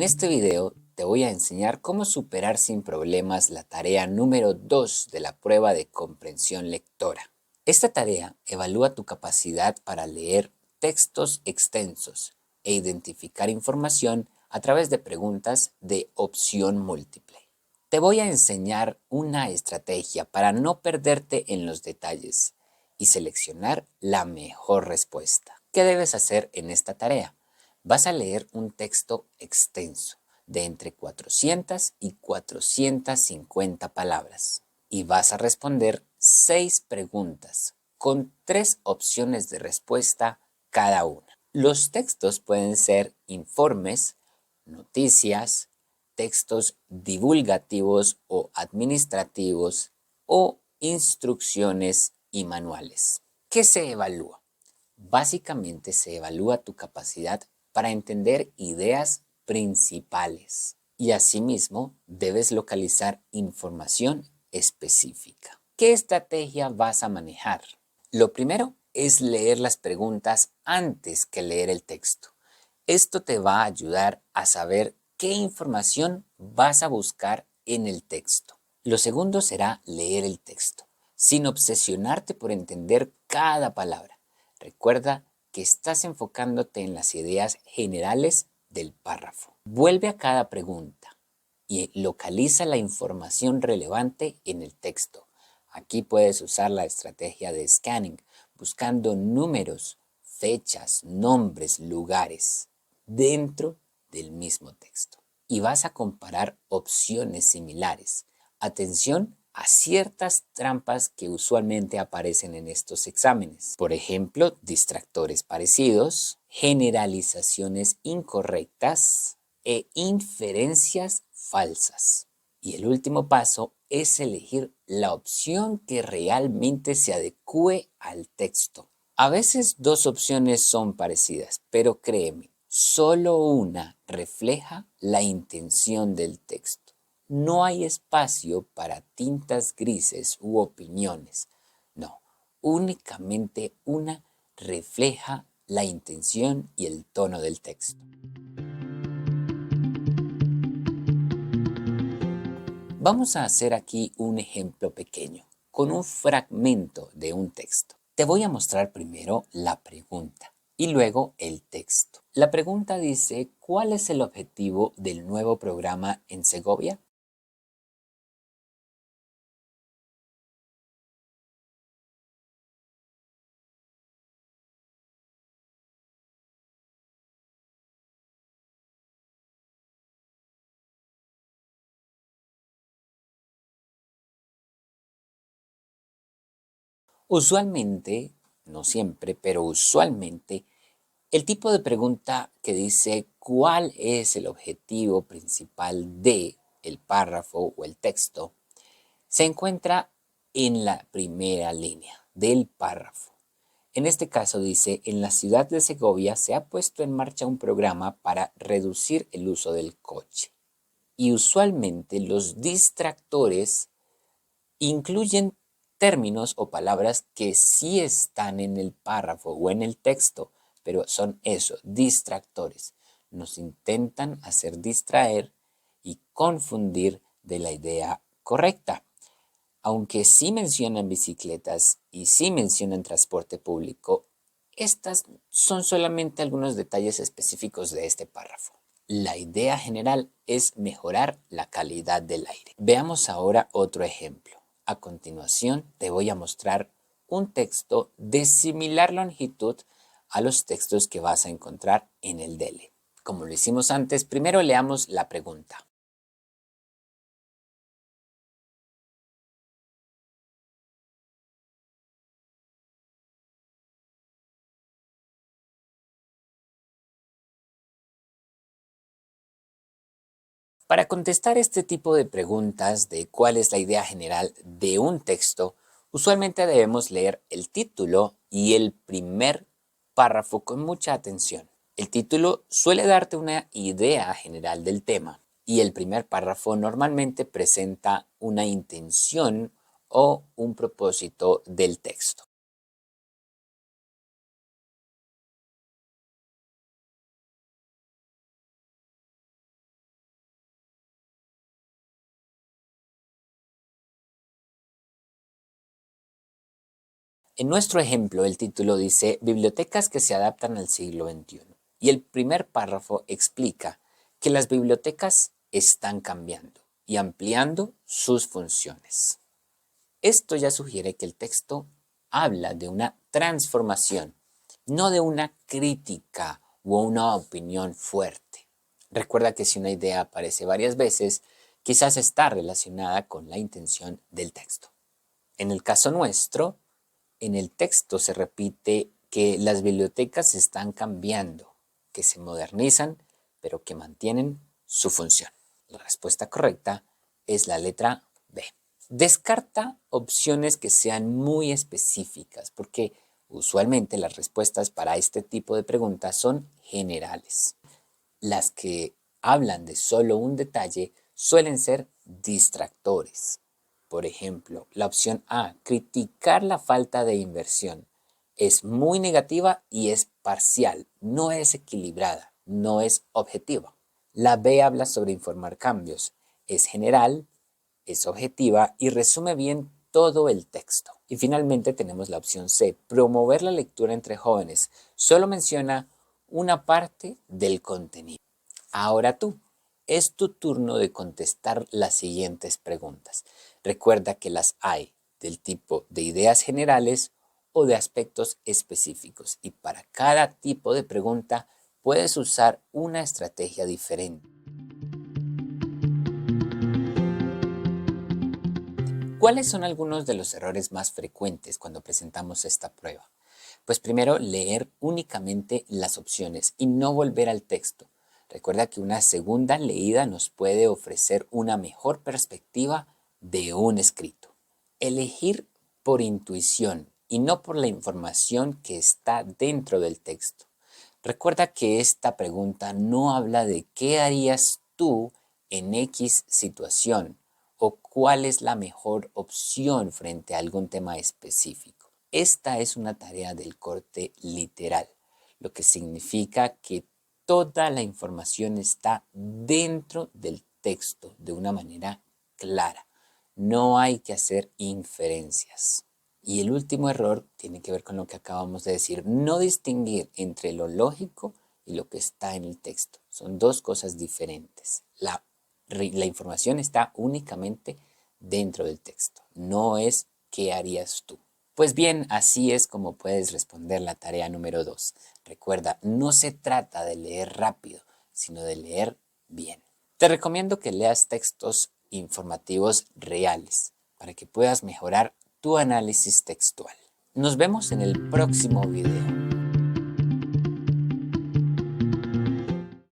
este video te voy a enseñar cómo superar sin problemas la tarea número 2 de la prueba de comprensión lectora. Esta tarea evalúa tu capacidad para leer textos extensos e identificar información a través de preguntas de opción múltiple. Te voy a enseñar una estrategia para no perderte en los detalles y seleccionar la mejor respuesta. ¿Qué debes hacer en esta tarea? Vas a leer un texto extenso de entre 400 y 450 palabras y vas a responder 6 preguntas con 3 opciones de respuesta cada una. Los textos pueden ser informes, noticias, textos divulgativos o administrativos o instrucciones y manuales. ¿Qué se evalúa? Básicamente se evalúa tu capacidad para entender ideas principales y asimismo debes localizar información específica. ¿Qué estrategia vas a manejar? Lo primero es leer las preguntas antes que leer el texto. Esto te va a ayudar a saber qué información vas a buscar en el texto. Lo segundo será leer el texto, sin obsesionarte por entender cada palabra. Recuerda que estás enfocándote en las ideas generales del párrafo. Vuelve a cada pregunta y localiza la información relevante en el texto. Aquí puedes usar la estrategia de scanning, buscando números, fechas, nombres, lugares dentro del mismo texto. Y vas a comparar opciones similares. Atención a ciertas trampas que usualmente aparecen en estos exámenes. Por ejemplo, distractores parecidos, generalizaciones incorrectas e inferencias falsas. Y el último paso es elegir la opción que realmente se adecue al texto. A veces 2 opciones son parecidas, pero créeme, solo una refleja la intención del texto. No hay espacio para tintas grises u opiniones. No, únicamente una refleja la intención y el tono del texto. Vamos a hacer aquí un ejemplo pequeño con un fragmento de un texto. Te voy a mostrar primero la pregunta y luego el texto. La pregunta dice, ¿cuál es el objetivo del nuevo programa en Segovia? Usualmente, no siempre, pero usualmente, el tipo de pregunta que dice ¿cuál es el objetivo principal de el párrafo o el texto? Se encuentra en la primera línea del párrafo. En este caso dice, en la ciudad de Segovia se ha puesto en marcha un programa para reducir el uso del coche. Y usualmente los distractores incluyen términos o palabras que sí están en el párrafo o en el texto, pero son eso, distractores. Nos intentan hacer distraer y confundir de la idea correcta. Aunque sí mencionan bicicletas y sí mencionan transporte público, estas son solamente algunos detalles específicos de este párrafo. La idea general es mejorar la calidad del aire. Veamos ahora otro ejemplo. A continuación te voy a mostrar un texto de similar longitud a los textos que vas a encontrar en el DELE. Como lo hicimos antes, primero leamos la pregunta. Para contestar este tipo de preguntas de cuál es la idea general de un texto, usualmente debemos leer el título y el primer párrafo con mucha atención. El título suele darte una idea general del tema y el primer párrafo normalmente presenta una intención o un propósito del texto. En nuestro ejemplo, el título dice Bibliotecas que se adaptan al siglo XXI. Y el primer párrafo explica que las bibliotecas están cambiando y ampliando sus funciones. Esto ya sugiere que el texto habla de una transformación, no de una crítica o una opinión fuerte. Recuerda que si una idea aparece varias veces, quizás está relacionada con la intención del texto. En el caso nuestro, en el texto se repite que las bibliotecas están cambiando, que se modernizan, pero que mantienen su función. La respuesta correcta es la letra B. Descarta opciones que sean muy específicas, porque usualmente las respuestas para este tipo de preguntas son generales. Las que hablan de solo un detalle suelen ser distractores. Por ejemplo, la opción A, criticar la falta de inversión, es muy negativa y es parcial, no es equilibrada, no es objetiva. La B habla sobre informar cambios, es general, es objetiva y resume bien todo el texto. Y finalmente tenemos la opción C, promover la lectura entre jóvenes, solo menciona una parte del contenido. Ahora tú, es tu turno de contestar las siguientes preguntas. Recuerda que las hay del tipo de ideas generales o de aspectos específicos y para cada tipo de pregunta puedes usar una estrategia diferente. ¿Cuáles son algunos de los errores más frecuentes cuando presentamos esta prueba? Pues primero, leer únicamente las opciones y no volver al texto. Recuerda que una segunda leída nos puede ofrecer una mejor perspectiva de un escrito. Elegir por intuición y no por la información que está dentro del texto. Recuerda que esta pregunta no habla de qué harías tú en X situación o cuál es la mejor opción frente a algún tema específico. Esta es una tarea del corte literal, lo que significa que toda la información está dentro del texto de una manera clara. No hay que hacer inferencias. Y el último error tiene que ver con lo que acabamos de decir, no distinguir entre lo lógico y lo que está en el texto. Son dos cosas diferentes. La información está únicamente dentro del texto, no es qué harías tú. Pues bien, así es como puedes responder la tarea número 2. Recuerda, no se trata de leer rápido, sino de leer bien. Te recomiendo que leas textos informativos reales para que puedas mejorar tu análisis textual. Nos vemos en el próximo video.